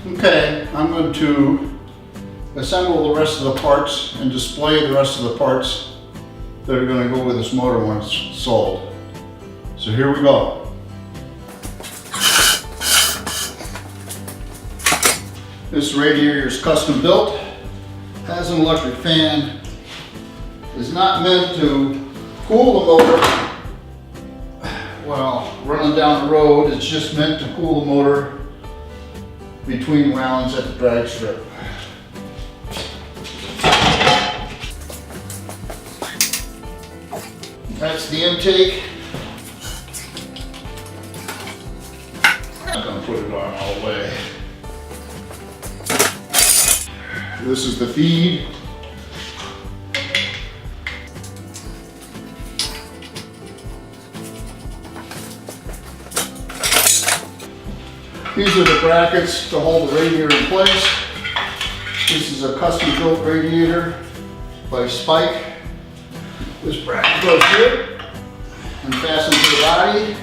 Okay, I'm going to assemble the rest of the parts and display the rest of the parts that are going to go with this motor when it's sold. So here we go. This radiator is custom built, has an electric fan, is not meant to cool the motor while running down the road. It's just meant to cool the motor between rounds at the drag strip. That's the intake. I'm not going to put it on all the way. This is the feed. These are the brackets to hold the radiator in place. This is a custom built radiator by Spike. This bracket goes here and fastens to the body.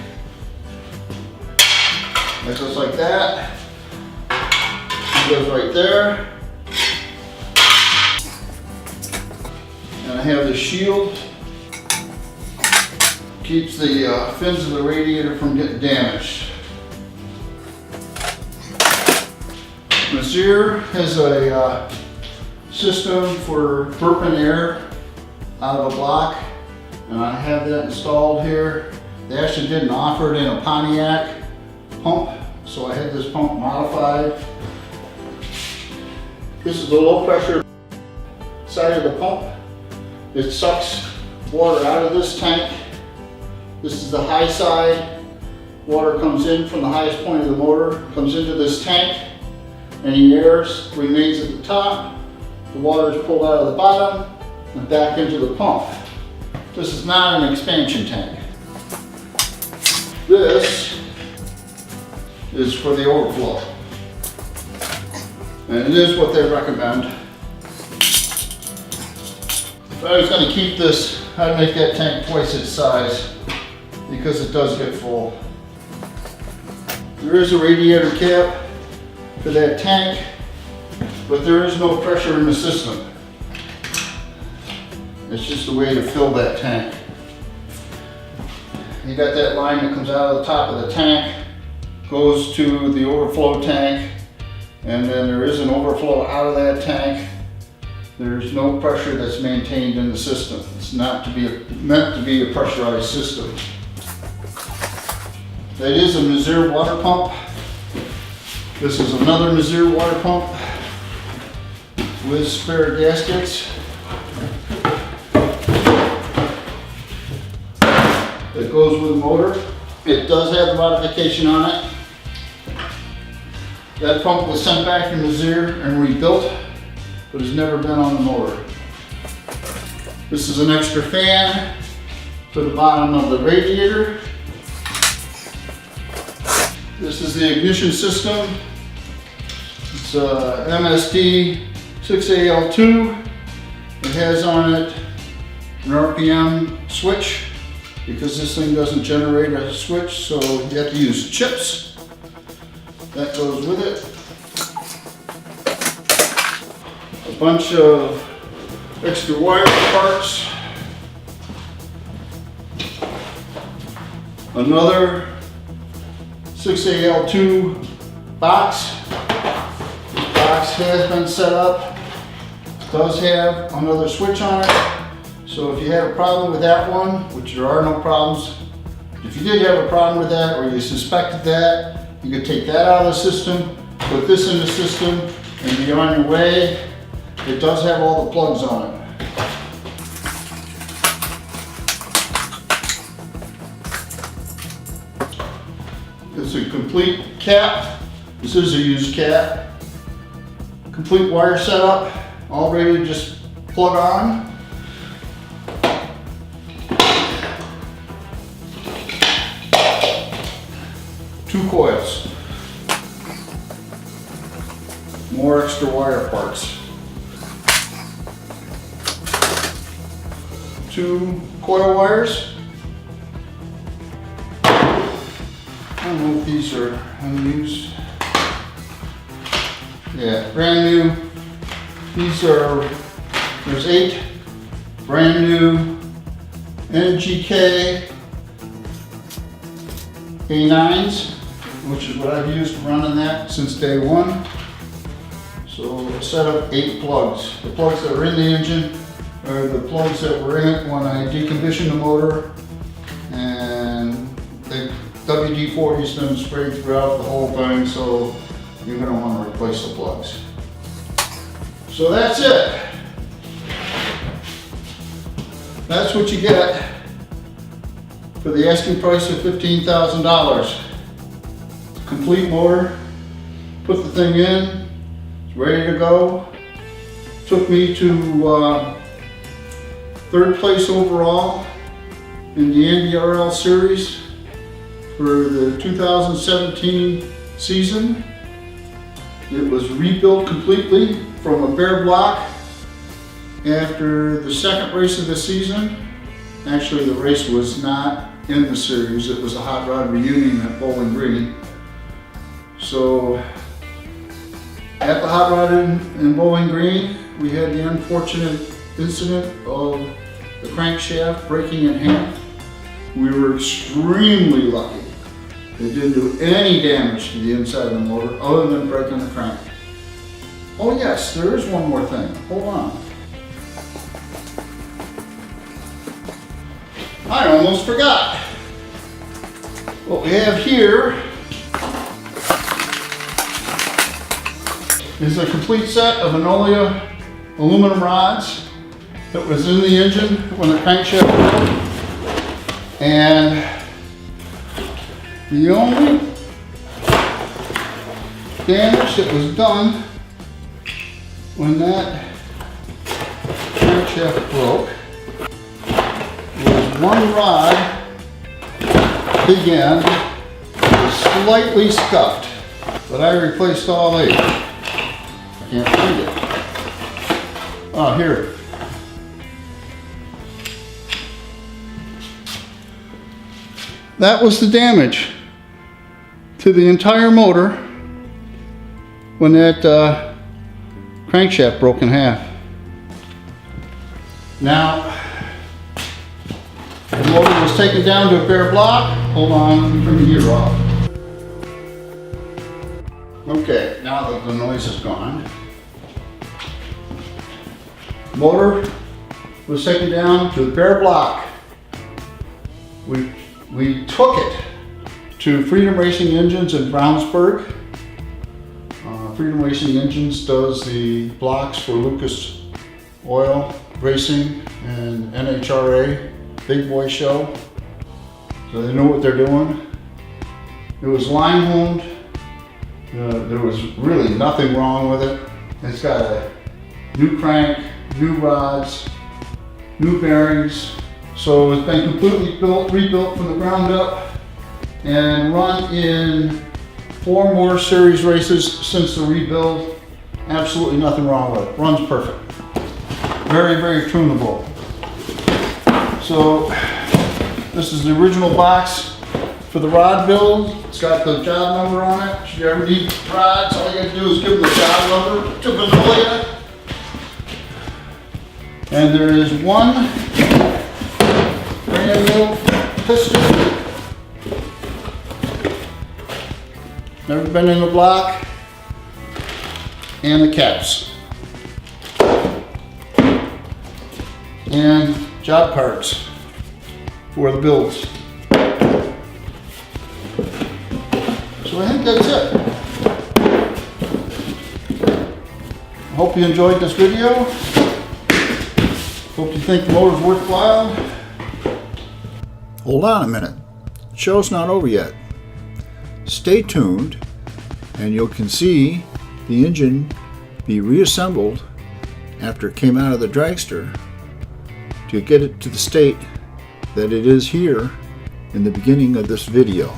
That goes like that. It goes right there. And I have the shield. Keeps the fins of the radiator from getting damaged. Mazir has a system for burping air out of a block, and I have that installed here. They actually didn't offer it in a Pontiac pump, so I had this pump modified. This is the low pressure side of the pump. It sucks water out of this tank. This is the high side. Water comes in from the highest point of the motor, comes into this tank. Any air remains at the top. The water is pulled out of the bottom and back into the pump. This is not an expansion tank. This is for the overflow. And it is what they recommend. If I was going to keep this, I'd make that tank twice its size because it does get full. There is a radiator cap for that tank, but there is no pressure in the system. It's just a way to fill that tank. You got that line that comes out of the top of the tank, goes to the overflow tank, and then there is an overflow out of that tank. There's no pressure that's maintained in the system. It's not meant to be a pressurized system. That is a Mazir water pump. This is another Mazir water pump with spare gaskets that goes with the motor. It does have the modification on it. That pump was sent back to Mazir and rebuilt, but has never been on the motor. This is an extra fan for the bottom of the radiator. This is the ignition system. It's a MSD 6AL2. It has on it an RPM switch because this thing doesn't generate a switch, so you have to use chips. That goes with it. A bunch of extra wire parts. Another 6AL2 box. This box has been set up. It does have another switch on it. So if you have a problem with that one, which there are no problems, if you did have a problem with that or you suspected that, you could take that out of the system, put this in the system, and be on your way. It does have all the plugs on it. It's a complete cap. This is a used cap. Complete wire setup, all ready to just plug on. Two coils. More extra wire parts. Two coil wires. I don't know if these are unused. Yeah, brand new. These are, there's 8 brand new NGK A9s, which is what I've used running that since day one. So I set up 8 plugs. The plugs that are in the engine are the plugs that were in it when I decommissioned the motor, and the WD-40's been sprayed throughout the whole thing, so you're going to want to replace the plugs. So that's it. That's what you get for the asking price of $15,000. Complete motor, put the thing in, it's ready to go. Took me to 3rd place overall in the NDRL series for the 2017 season. It was rebuilt completely from a bare block after the 2nd race of the season. Actually, the race was not in the series, it was a hot rod reunion at Bowling Green. So at the hot rod in Bowling Green, we had the unfortunate incident of the crankshaft breaking in half. We were extremely lucky. It didn't do any damage to the inside of the motor other than breaking the crank. Oh yes, there is one more thing. Hold on. I almost forgot. What we have here is a complete set of Enolia aluminum rods that was in the engine when the crankshaft broke. And the only damage that was done when that crankshaft broke was one rod, big end, was slightly scuffed, but I replaced all 8. I can't find it. Oh, here. That was the damage to the entire motor when that crankshaft broke in half. Now, the motor was taken down to a bare block. Hold on, let me turn the gear off. Okay, now that the noise is gone, motor was taken down to a bare block. We took it to Freedom Racing Engines in Brownsburg. Freedom Racing Engines does the blocks for Lucas Oil Racing and NHRA, Big Boy Show. So they know what they're doing. It was line honed. There was really nothing wrong with it. It's got a new crank, new rods, new bearings. So it's been completely rebuilt from the ground up and run in 4 more series races since the rebuild. Absolutely nothing wrong with it. Runs perfect. Very, very tunable. So this is the original box for the rod build. It's got the job number on it. If you ever need rods, all you gotta do is give them the job number to Enolia. And there is one brand new piston. Never been in the block. And the caps. And job cards for the builds. So I think that's it. I hope you enjoyed this video. Hope you think the motor's worthwhile. Hold on a minute. The show's not over yet. Stay tuned and you can see the engine be reassembled after it came out of the Dragster to get it to the state that it is here in the beginning of this video.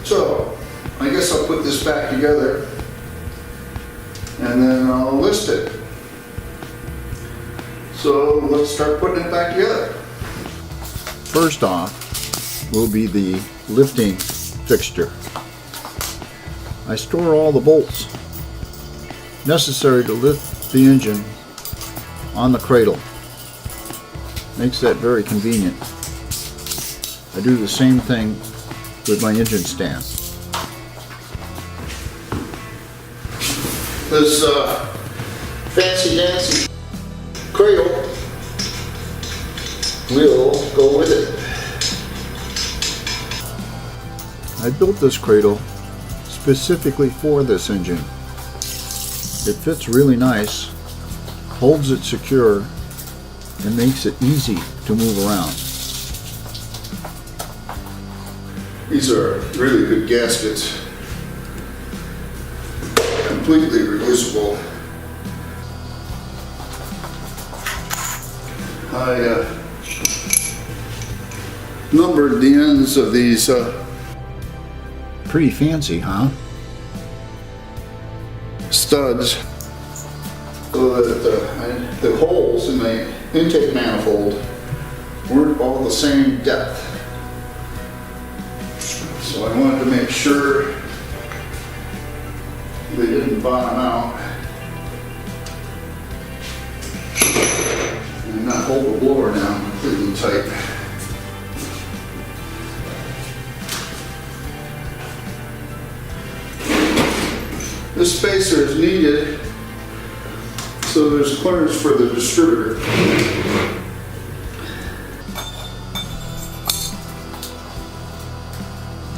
So, I guess I'll put this back together and then I'll list it. So let's start putting it back together. First off will be the lifting fixture. I store all the bolts necessary to lift the engine on the cradle. Makes that very convenient. I do the same thing with my engine stand. This fancy dancy cradle will go with it. I built this cradle specifically for this engine. It fits really nice, holds it secure, and makes it easy to move around. These are really good gaskets. Completely reusable. I numbered the ends of these. Pretty fancy, huh? Studs, so that the holes in the intake manifold weren't all the same depth. So I wanted to make sure they didn't bottom out and not hold the blower down completely tight. This spacer is needed so there's clearance for the distributor.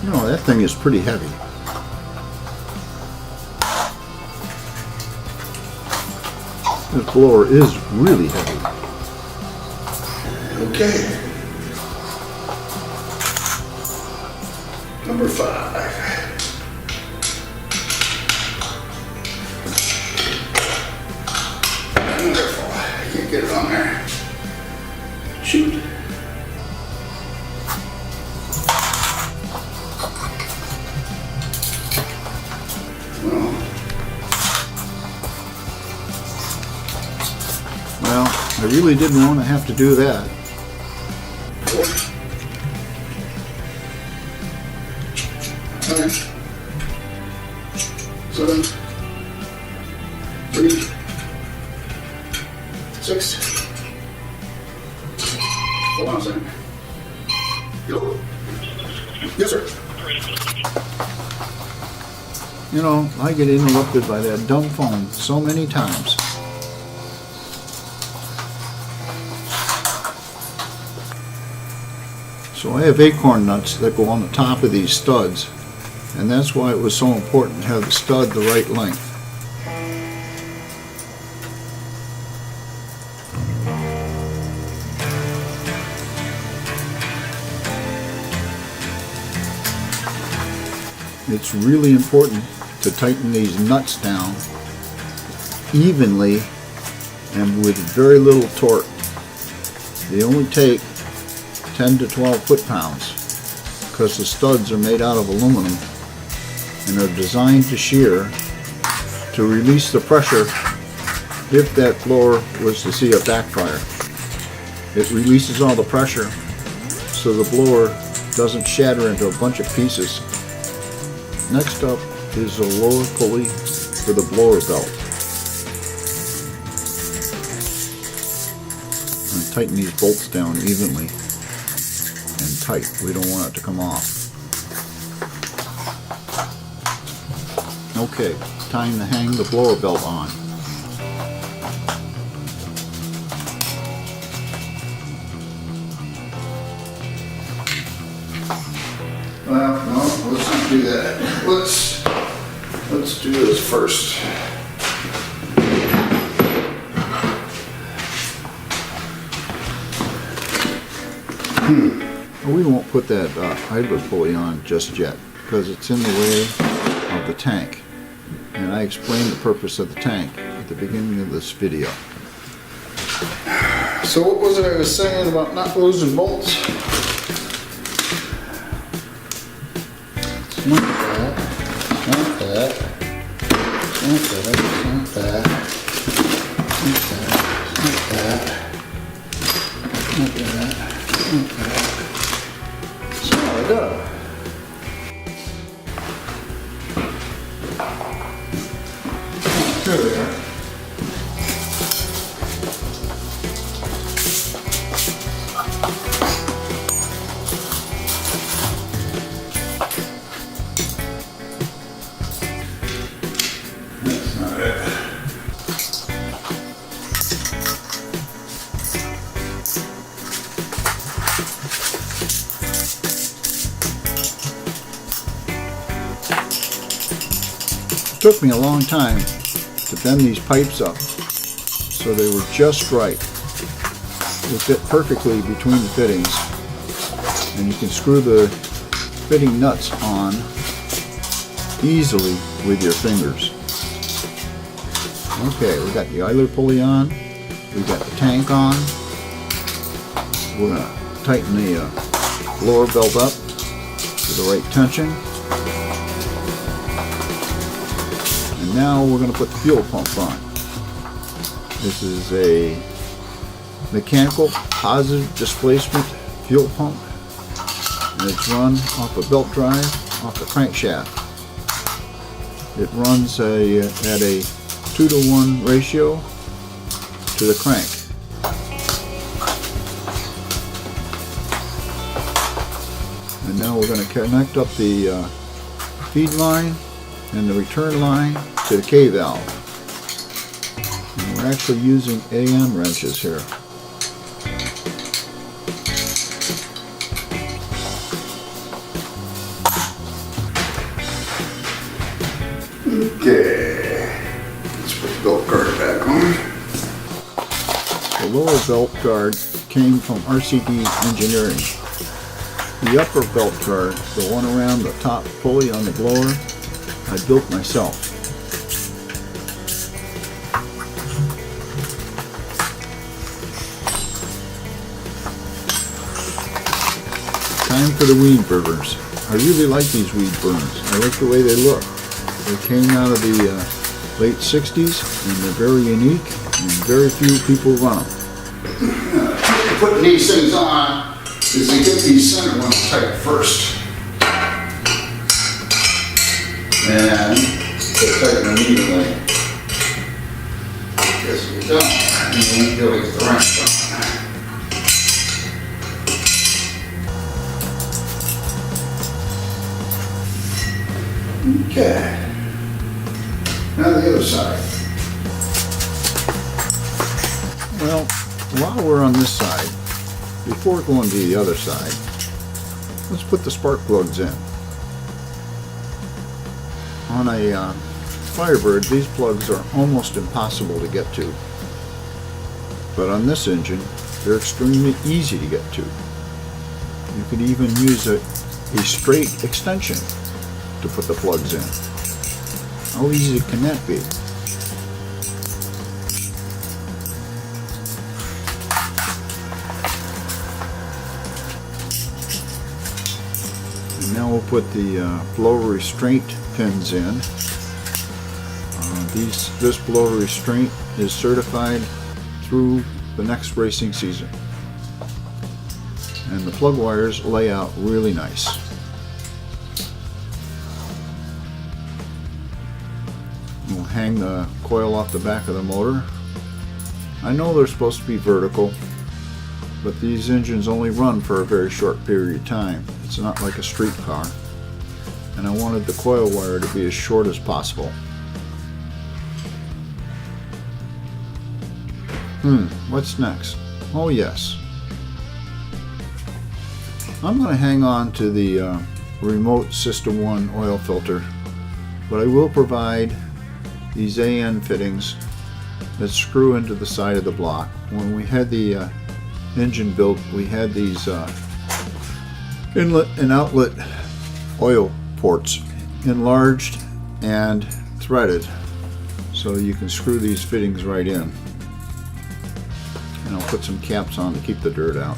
You know, that thing is pretty heavy. This blower is really heavy. Okay. Number 5. Wonderful. I can't get it on there. Shoot. Well, I really didn't want to have to do that. 9, 7, 3, 6. Hold on a second. Hello? Yes, sir. You know, I get interrupted by that dumb phone so many times. So I have acorn nuts that go on the top of these studs, and that's why it was so important to have the stud the right length. It's really important to tighten these nuts down evenly and with very little torque. They only take 10 to 12 foot-pounds because the studs are made out of aluminum and are designed to shear to release the pressure if that blower was to see a backfire. It releases all the pressure so the blower doesn't shatter into a bunch of pieces. Next up is a lower pulley for the blower belt. And tighten these bolts down evenly and tight. We don't want it to come off. Okay, time to hang the blower belt on. Well, no, let's not do that. Let's do this first. We won't put that idler pulley on just yet because it's in the way of the tank. And I explained the purpose of the tank at the beginning of this video. So what was it I was saying about not losing bolts? It's not that, it's not that, it's not that, it's not that, it's not that, it's not that, it's not that. So I got it. There they are. That's not it. It took me a long time to bend these pipes up so they were just right. They fit perfectly between the fittings, and you can screw the fitting nuts on easily with your fingers. Okay, we got the idler pulley on, we got the tank on. We're going to tighten the blower belt up to the right tension. And now we're going to put the fuel pump on. This is a mechanical positive displacement fuel pump, and it's run off a belt drive off the crankshaft. It runs at a 2-to-1 ratio to the crank. And now we're going to connect up the feed line and the return line to the K valve. And we're actually using AM wrenches here. Okay, let's put the belt guard back on. The lower belt guard came from RCD Engineering. The upper belt guard, the one around the top pulley on the blower, I built myself. Time for the weed burners. I really like these weed burners. I like the way they look. They came out of the late 60s, and they're very unique, and very few people run them. Putting these things on is to get these center ones tight first. And they're tighten them evenly. Guess we don't. And you won't be able to get the wrench on. Okay. Now the other side. Well, while we're on this side, before going to the other side, let's put the spark plugs in. On a Firebird, these plugs are almost impossible to get to. But on this engine, they're extremely easy to get to. You could even use a straight extension to put the plugs in. How easy can that be? And now we'll put the blower restraint pins in. This blower restraint is certified through the next racing season. And the plug wires lay out really nice. We'll hang the coil off the back of the motor. I know they're supposed to be vertical, but these engines only run for a very short period of time. It's not like a street car. And I wanted the coil wire to be as short as possible. What's next? Oh yes. I'm going to hang on to the remote System 1 oil filter, but I will provide these AN fittings that screw into the side of the block. When we had the engine built, we had these inlet and outlet oil ports enlarged and threaded, so you can screw these fittings right in. And I'll put some caps on to keep the dirt out.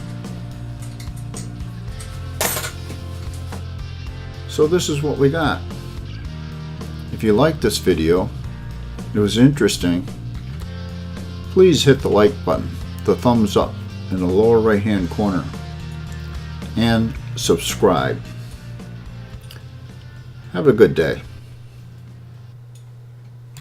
So this is what we got. If you liked this video, it was interesting, please hit the like button, the thumbs up in the lower right hand corner, and subscribe. Have a good day.